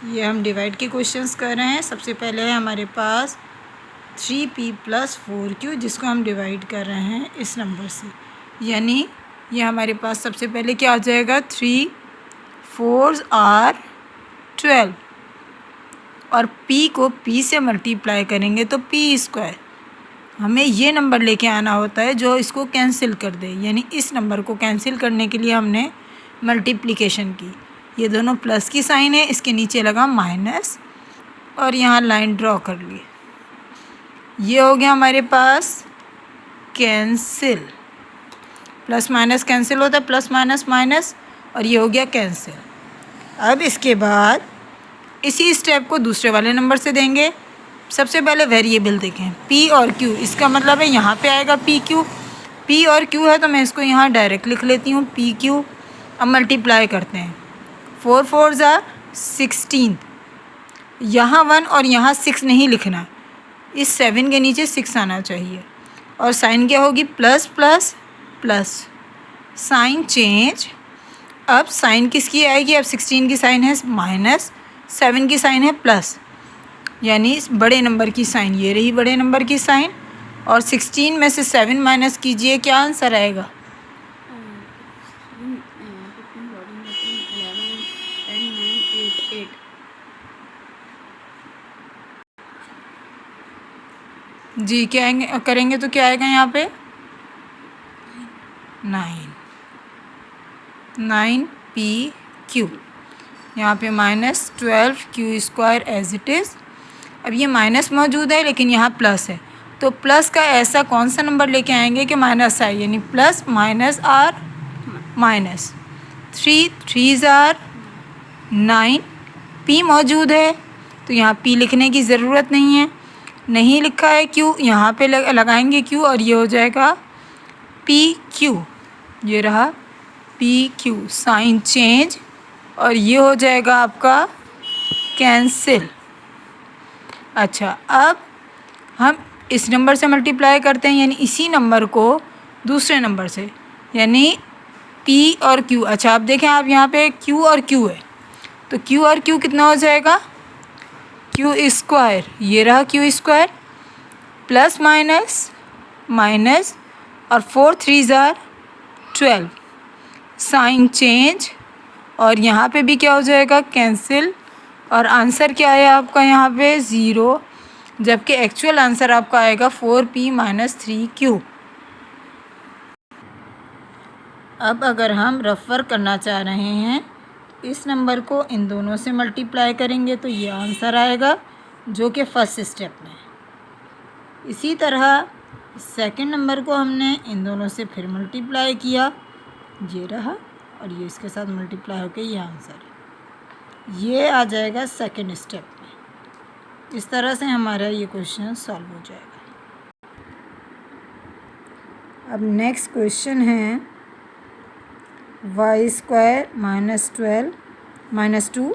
ये हम डिवाइड के क्वेश्चंस कर रहे हैं। सबसे पहले है हमारे पास 3p + 4q, जिसको हम डिवाइड कर रहे हैं इस नंबर से। यानी ये हमारे पास सबसे पहले क्या आ जाएगा, 3 4 are 12 और p को p से मल्टीप्लाई करेंगे तो p²। हमें ये नंबर लेके आना होता है जो इसको कैंसिल कर दे, यानी इस नंबर को कैंसिल करने के लिए हमने मल्टीप्लिकेशन की। ये दोनों प्लस की साइन है, इसके नीचे लगा माइनस और यहाँ लाइन ड्रॉ कर ली। ये हो गया हमारे पास कैंसिल, प्लस माइनस कैंसिल होता है, प्लस माइनस माइनस, और ये हो गया कैंसिल। अब इसके बाद इसी स्टेप को दूसरे वाले नंबर से देंगे। सबसे पहले वेरिएबल देखें p और q, इसका मतलब है यहाँ पे आएगा p q। p और q है तो मैं इसको यहाँ डायरेक्ट लिख लेती हूँ p q। अब मल्टीप्लाई करते हैं, 4 4 = 16। यहाँ 1 और यहाँ 6 नहीं लिखना, इस 7 के नीचे 6 आना चाहिए। और साइन क्या होगी, plus plus plus, sign change. अब साइन किसकी आएगी, अब 16 की साइन है माइनस, 7 की साइन है प्लस, यानी इस बड़े नंबर की साइन ये रही, बड़े नंबर की साइन। और 16 में से 7 माइनस कीजिए, क्या आंसर आएगा, 8। जी क्या करेंगे तो क्या आएगा यहाँ पे, 9p/q। यहाँ पे -12q² एज इट इज़। अब ये माइनस मौजूद है लेकिन यहाँ प्लस है, तो प्लस का ऐसा कौन सा नंबर लेके आएंगे कि माइनस आए, यानी plus minus or minus. 3 3s are 9, p मौजूद है तो यहाँ p लिखने की ज़रूरत नहीं है। नहीं लिखा है q, यहाँ पे लगाएंगे q और ये हो जाएगा pq। ये रहा pq, साइन चेंज, और ये हो जाएगा आपका कैंसिल। अच्छा, अब हम इस नंबर से मल्टीप्लाई करते हैं, यानी इसी नंबर को दूसरे नंबर से, यानी p और q। अच्छा, अब देखें आप यहाँ पे q और q है, तो q और q कितना हो जाएगा, q²। ये रहा q², प्लस माइनस माइनस, और 4 3s are 12, साइन चेंज, और यहाँ पे भी क्या हो जाएगा, कैंसिल। और आंसर क्या है आपका यहाँ पे 0, जबकि एक्चुअल आंसर आपका आएगा 4p - 3q। अब अगर हम रेफ़र करना चाह रहे हैं, इस नंबर को इन दोनों से मल्टीप्लाई करेंगे तो ये आंसर आएगा जो कि फर्स्ट स्टेप में है। इसी तरह सेकंड नंबर को हमने इन दोनों से फिर मल्टीप्लाई किया, ये रहा, और ये इसके साथ मल्टीप्लाई होकर ये आंसर है। ये आ जाएगा सेकंड स्टेप में। इस तरह से हमारा ये क्वेश्चन सॉल्व हो जाएगा। अब नेक्स्ट क्वेश्चन है y² - 12 - 2